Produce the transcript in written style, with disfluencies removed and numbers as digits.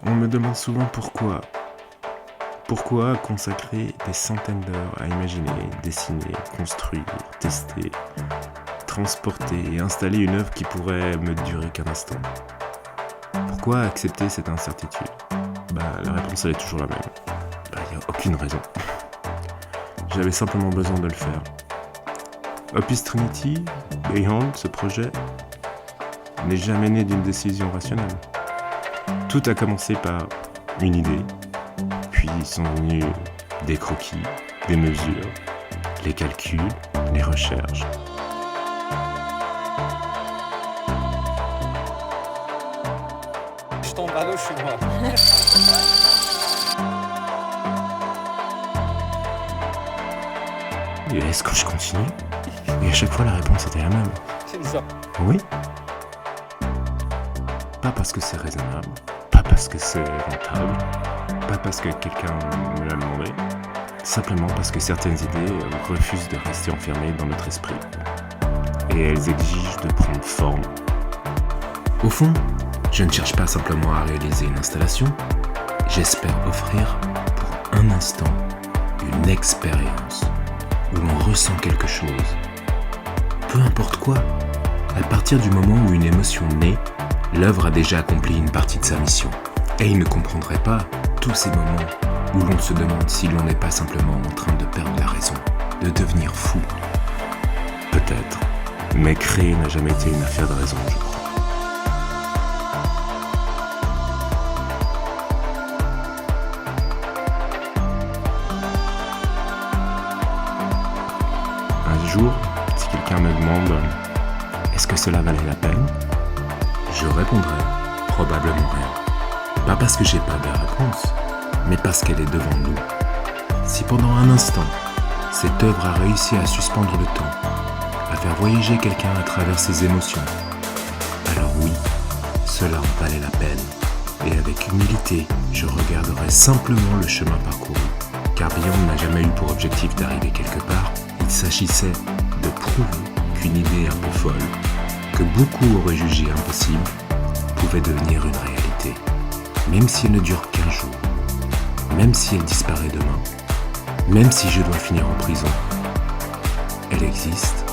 On me demande souvent pourquoi. Pourquoi consacrer des centaines d'heures à imaginer, dessiner, construire, tester, transporter et installer une œuvre qui pourrait me durer qu'un instant? Pourquoi accepter cette incertitude? La réponse elle est toujours la même. Il n'y a aucune raison. J'avais simplement besoin de le faire. Opus Trinity, Beyond, ce projet, n'est jamais né d'une décision rationnelle. Tout a commencé par une idée, puis sont venus des croquis, des mesures, les calculs, les recherches. Je tombe à l'eau, je suis mort. Et est-ce que je continue? Et à chaque fois la réponse était la même. C'est ça. Oui. Pas parce que c'est raisonnable, pas parce que c'est rentable, pas parce que quelqu'un me l'a demandé, simplement parce que certaines idées refusent de rester enfermées dans notre esprit. Et elles exigent de prendre forme. Au fond, je ne cherche pas simplement à réaliser une installation, j'espère offrir pour un instant une expérience où l'on ressent quelque chose. Peu importe quoi, à partir du moment où une émotion naît, l'œuvre a déjà accompli une partie de sa mission. Et il ne comprendrait pas tous ces moments où l'on se demande si l'on n'est pas simplement en train de perdre la raison, de devenir fou. Peut-être, mais créer n'a jamais été une affaire de raison, je crois. Un jour, si quelqu'un me demande « Est-ce que cela valait la peine ?» je répondrai probablement rien. Pas parce que j'ai pas de réponse, mais parce qu'elle est devant nous. Si pendant un instant, cette œuvre a réussi à suspendre le temps, à faire voyager quelqu'un à travers ses émotions, alors oui, cela en valait la peine. Et avec humilité, je regarderai simplement le chemin parcouru. Car Beyond n'a jamais eu pour objectif d'arriver quelque part. Il s'agissait de prouver qu'une idée un peu folle, que beaucoup auraient jugé impossible, pouvait devenir une réalité. Même si elle ne dure qu'un jour, même si elle disparaît demain, même si je dois finir en prison, elle existe